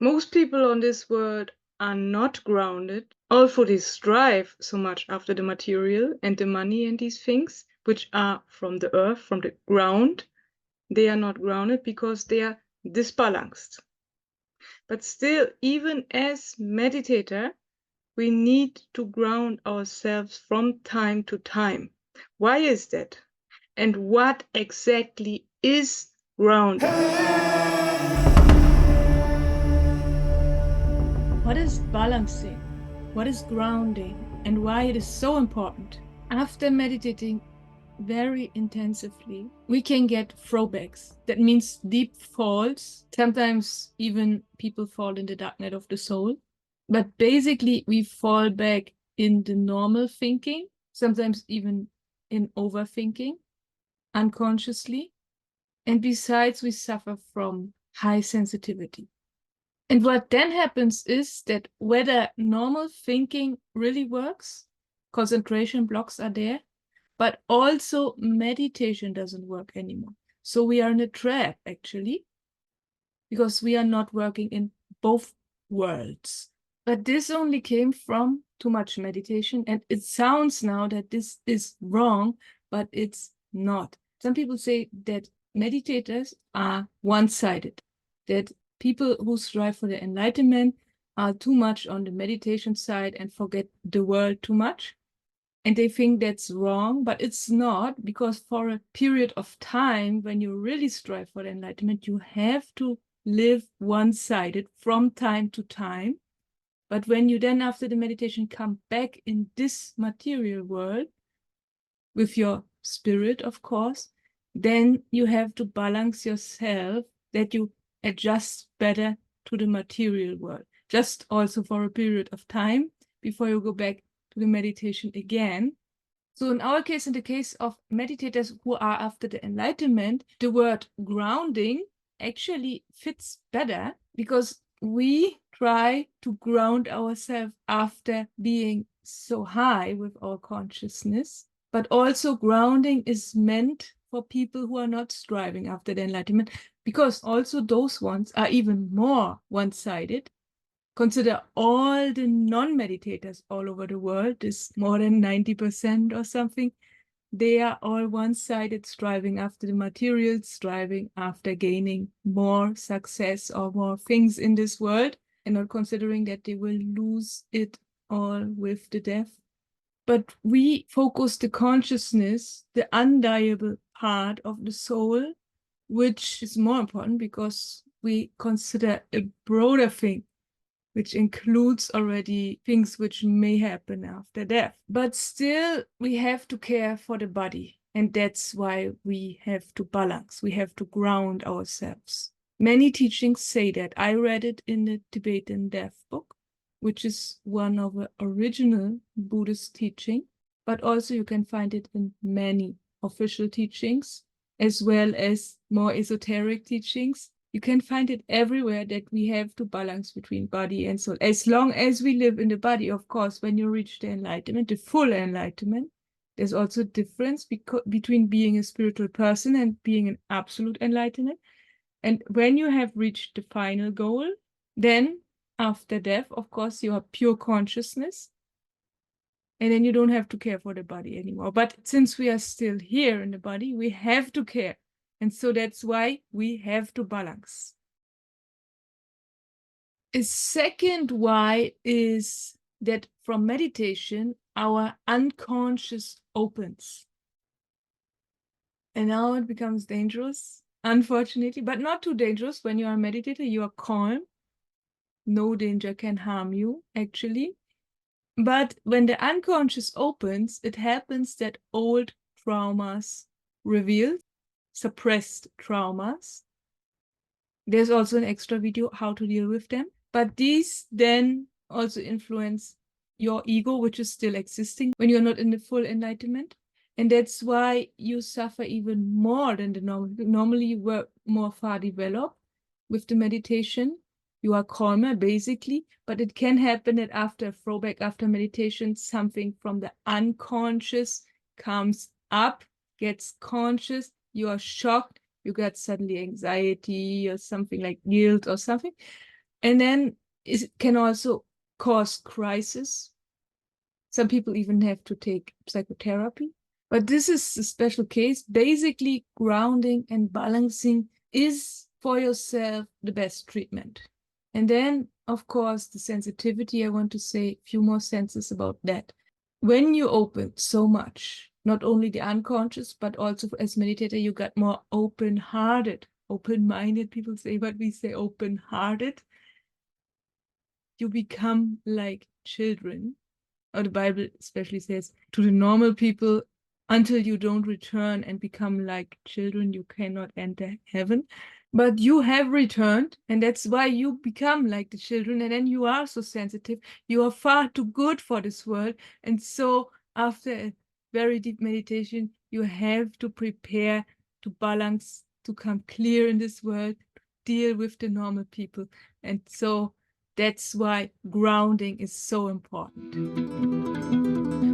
Most people on this world are not grounded, although they strive so much after the material and the money and these things, which are from the earth, from the ground. They are not grounded because they are disbalanced. But still, even as meditator, we need to ground ourselves from time to time. Why is that? And what exactly is grounding? What is balancing? What is grounding? And why it is so important? After meditating very intensively, we can get throwbacks. That means deep falls. Sometimes even people fall in the dark night of the soul. But basically, we fall back in the normal thinking, sometimes even in overthinking, unconsciously. And besides, we suffer from high sensitivity. And what then happens is that whether normal thinking really works, concentration blocks are there, but also meditation doesn't work anymore. So we are in a trap, actually, because we are not working in both worlds. But this only came from too much meditation. And it sounds now that this is wrong, but it's not. Some people say that meditators are one-sided, that people who strive for the enlightenment are too much on the meditation side and forget the world too much. And they think that's wrong, but it's not, because for a period of time, when you really strive for the enlightenment, you have to live one-sided from time to time. But when you then, after the meditation, come back in this material world with your spirit, of course, then you have to balance yourself, that you adjust better to the material world, just also for a period of time before you go back to the meditation again. So in our case, in the case of meditators who are after the enlightenment, the word grounding actually fits better, because we try to ground ourselves after being so high with our consciousness. But also grounding is meant for people who are not striving after the enlightenment, because also those ones are even more one-sided. Consider all the non-meditators all over the world, is more than 90% or something. They are all one-sided, striving after the material, striving after gaining more success or more things in this world, and not considering that they will lose it all with the death. But we focus the consciousness, the undeniable part of the soul, which is more important because we consider a broader thing, which includes already things which may happen after death. But still, we have to care for the body. And that's why we have to balance. We have to ground ourselves. Many teachings say that. I read it in the Tibetan Death Book, which is one of the original Buddhist teaching, but also you can find it in many official teachings, as well as more esoteric teachings. You can find it everywhere, that we have to balance between body and soul. As long as we live in the body, of course, when you reach the enlightenment, the full enlightenment, there's also a difference between being a spiritual person and being an absolute enlightenment. And when you have reached the final goal, then after death, of course, you are pure consciousness. And then you don't have to care for the body anymore. But since we are still here in the body, we have to care. And so that's why we have to balance. A second why is that from meditation, our unconscious opens. And now it becomes dangerous, unfortunately, but not too dangerous. When you are a meditator, you are calm. No danger can harm you, actually. But when the unconscious opens, it happens that old traumas reveal, suppressed traumas. There's also an extra video how to deal with them. But these then also influence your ego, which is still existing when you're not in the full enlightenment. And that's why you suffer even more than the normal. Normally, you were more far developed with the meditation. You are calmer, basically. But it can happen that after a throwback, after meditation, something from the unconscious comes up, gets conscious. You are shocked. You get suddenly anxiety or something like guilt or something. And then it can also cause crisis. Some people even have to take psychotherapy. But this is a special case. Basically, grounding and balancing is for yourself the best treatment. And then, of course, the sensitivity, I want to say a few more sentences about that. When you open so much, not only the unconscious, but also as meditator, you got more open-hearted, open-minded, people say, but we say open-hearted. You become like children. Or the Bible especially says, to the normal people, until you don't return and become like children, you cannot enter heaven. But you have returned, and that's why you become like the children, and then you are so sensitive. You are far too good for this world. And so after a very deep meditation, you have to prepare to balance, to come clear in this world, deal with the normal people. And so that's why grounding is so important.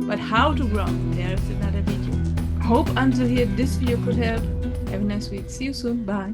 But how to ground, there is another video. Hope until here this video could help. Have a nice week. See you soon. Bye.